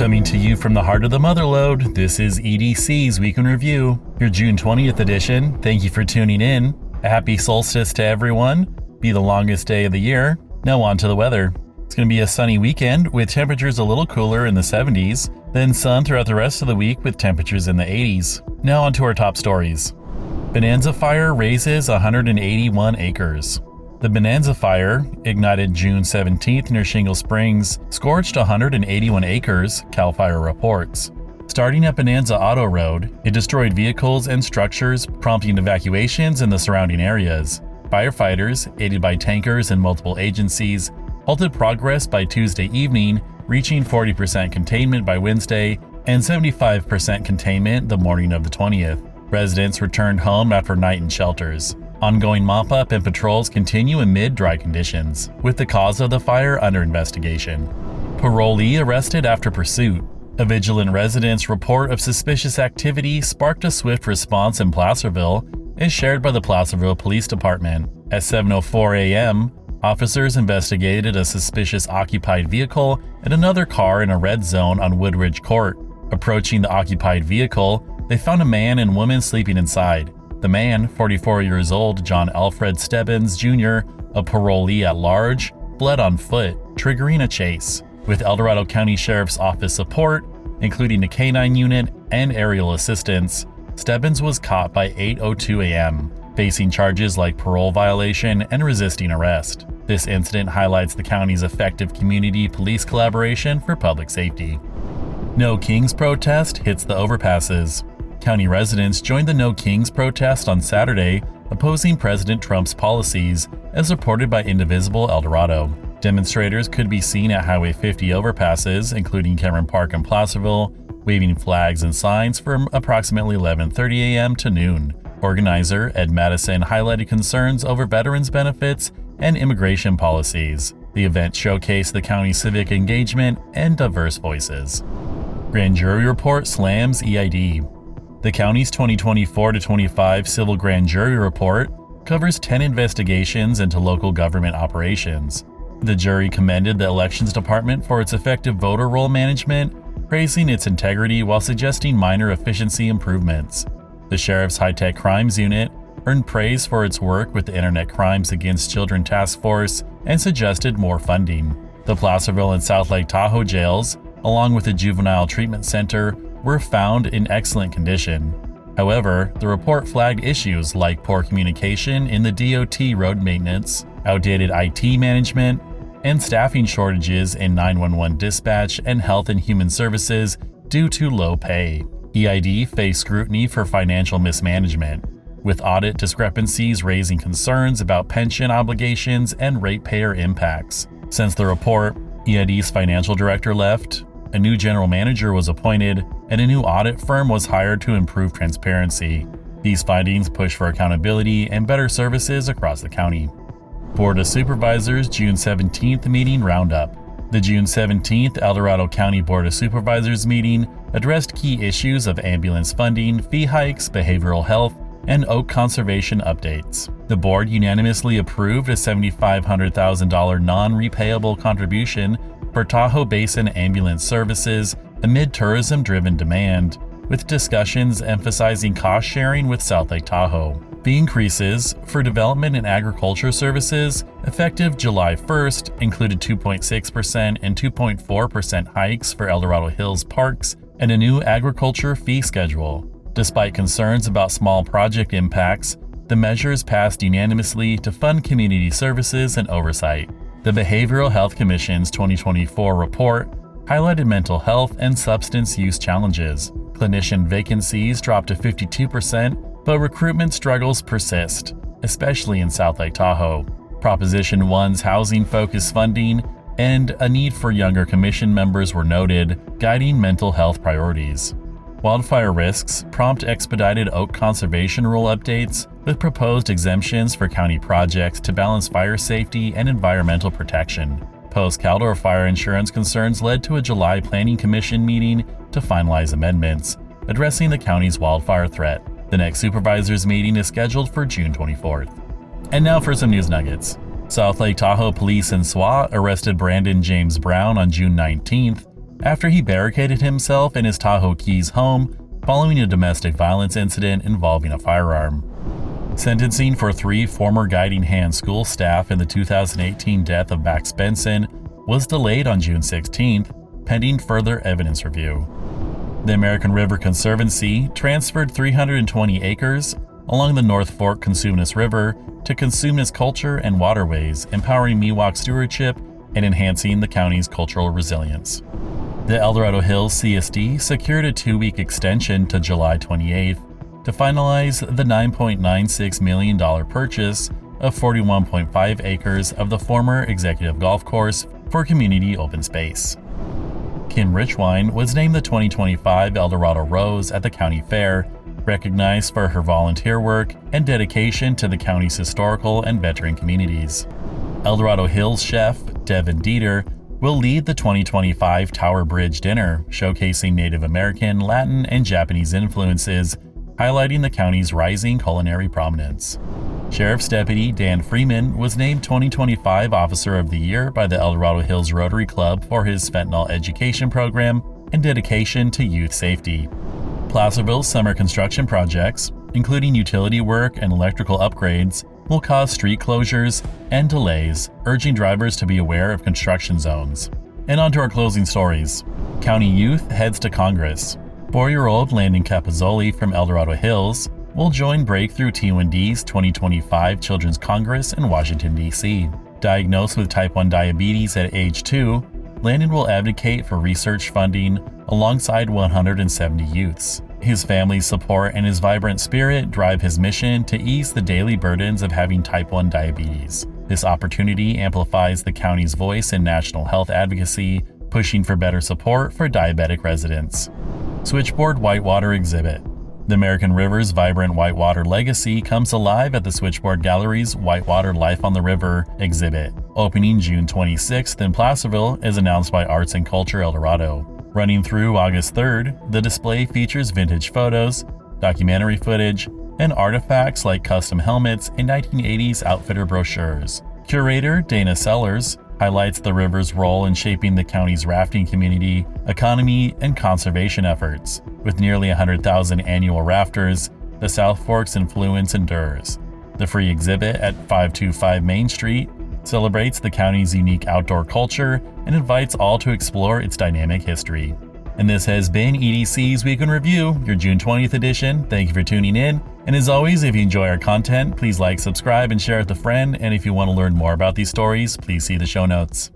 Coming to you from the heart of the Motherlode, this is EDC's Week in Review, your June 20th edition. Thank you for tuning in. A happy solstice to everyone. Be the longest day of the year. Now on to the weather. It's going to be a sunny weekend with temperatures a little cooler in the 70s, then sun throughout the rest of the week with temperatures in the 80s. Now on to our top stories. Bonanza fire raises 181 acres. The Bonanza fire, ignited June 17th near Shingle Springs, scorched 181 acres, CAL FIRE reports. Starting at Bonanza Auto Road, it destroyed vehicles and structures, prompting evacuations in the surrounding areas. Firefighters, aided by tankers and multiple agencies, halted progress by Tuesday evening, reaching 40% containment by Wednesday and 75% containment the morning of the 20th. Residents returned home after night in shelters. Ongoing mop-up and patrols continue amid dry conditions, with the cause of the fire under investigation. Parolee arrested after pursuit. A vigilant resident's report of suspicious activity sparked a swift response in Placerville, as shared by the Placerville Police Department. At 7:04 a.m., officers investigated a suspicious occupied vehicle and another car in a red zone on Woodridge Court. Approaching the occupied vehicle, they found a man and woman sleeping inside. The man, 44 years old John Alfred Stebbins Jr., a parolee at large, fled on foot, triggering a chase. With El Dorado County Sheriff's Office support, including a K-9 unit and aerial assistance, Stebbins was caught by 8:02 a.m., facing charges like parole violation and resisting arrest. This incident highlights the county's effective community police collaboration for public safety. No Kings protest hits the overpasses. County residents joined the No Kings protest on Saturday, opposing President Trump's policies, as reported by Indivisible El Dorado. Demonstrators could be seen at Highway 50 overpasses, including Cameron Park and Placerville, waving flags and signs from approximately 11:30 a.m. to noon. Organizer Ed Madison highlighted concerns over veterans' benefits and immigration policies. The event showcased the county's civic engagement and diverse voices. Grand jury report slams EID. The county's 2024-25 Civil Grand Jury Report covers 10 investigations into local government operations. The jury commended the Elections Department for its effective voter roll management, praising its integrity while suggesting minor efficiency improvements. The Sheriff's High-Tech Crimes Unit earned praise for its work with the Internet Crimes Against Children Task Force and suggested more funding. The Placerville and South Lake Tahoe jails, along with the Juvenile Treatment Center, were found in excellent condition. However, the report flagged issues like poor communication in the DOT road maintenance, outdated IT management, and staffing shortages in 911 dispatch and health and human services due to low pay. EID faced scrutiny for financial mismanagement, with audit discrepancies raising concerns about pension obligations and ratepayer impacts. Since the report, EID's financial director left, a new general manager was appointed, and a new audit firm was hired to improve transparency. These findings push for accountability and better services across the county. Board of Supervisors June 17th meeting roundup. The June 17th El Dorado County Board of Supervisors meeting addressed key issues of ambulance funding, fee hikes, behavioral health, and oak conservation updates. The board unanimously approved a $7,500,000 non-repayable contribution for Tahoe Basin ambulance services amid tourism-driven demand, with discussions emphasizing cost-sharing with South Lake Tahoe. The increases for development and agriculture services, effective July 1st, included 2.6% and 2.4% hikes for El Dorado Hills Parks and a new agriculture fee schedule. Despite concerns about small project impacts, the measures passed unanimously to fund community services and oversight. The Behavioral Health Commission's 2024 report highlighted mental health and substance use challenges. Clinician vacancies dropped to 52%, but recruitment struggles persist, especially in South Lake Tahoe. Proposition 1's housing-focused funding and a need for younger commission members were noted, guiding mental health priorities. Wildfire risks prompt expedited oak conservation rule updates with proposed exemptions for county projects to balance fire safety and environmental protection. Post-Caldor fire insurance concerns led to a July Planning Commission meeting to finalize amendments, addressing the county's wildfire threat. The next supervisors meeting is scheduled for June 24th. And now for some news nuggets. South Lake Tahoe Police and SWAT arrested Brandon James Brown on June 19th after he barricaded himself in his Tahoe Keys home following a domestic violence incident involving a firearm. Sentencing for 3 former Guiding Hand school staff in the 2018 death of Max Benson was delayed on June 16th, pending further evidence review. The American River Conservancy transferred 320 acres along the North Fork Consumnes River to Consumnes culture and waterways, empowering Miwok stewardship and enhancing the county's cultural resilience. The El Dorado Hills CSD secured a 2-week extension to July 28th to finalize the $9.96 million purchase of 41.5 acres of the former executive golf course for community open space. Kim Richwine was named the 2025 El Dorado Rose at the county fair, recognized for her volunteer work and dedication to the county's historical and veteran communities. El Dorado Hills chef Devin Dieter will lead the 2025 Tower Bridge Dinner, showcasing Native American, Latin, and Japanese influences, highlighting the county's rising culinary prominence. Sheriff's Deputy Dan Freeman was named 2025 Officer of the Year by the El Dorado Hills Rotary Club for his fentanyl education program and dedication to youth safety. Placerville's summer construction projects, including utility work and electrical upgrades, will cause street closures and delays, urging drivers to be aware of construction zones. And on to our closing stories. County youth heads to Congress. 4-year-old Landon Capozzoli from El Dorado Hills will join Breakthrough T1D's 2025 Children's Congress in Washington, D.C. Diagnosed with type 1 diabetes at age 2, Landon will advocate for research funding alongside 170 youths. His family's support and his vibrant spirit drive his mission to ease the daily burdens of having type 1 diabetes. This opportunity amplifies the county's voice in national health advocacy, pushing for better support for diabetic residents. Switchboard Whitewater Exhibit. The American River's vibrant whitewater legacy comes alive at the Switchboard Gallery's Whitewater Life on the River exhibit, opening June 26th in Placerville as announced by Arts and Culture El Dorado. Running through August 3rd, the display features vintage photos, documentary footage, and artifacts like custom helmets and 1980s outfitter brochures. Curator Dana Sellers highlights the river's role in shaping the county's rafting community, economy, and conservation efforts. With nearly 100,000 annual rafters, the South Fork's influence endures. The free exhibit at 525 Main Street celebrates the county's unique outdoor culture and invites all to explore its dynamic history. And this has been EDC's Week in Review, your June 20th edition. Thank you for tuning in. And as always, if you enjoy our content, please like, subscribe, and share with a friend. And if you want to learn more about these stories, please see the show notes.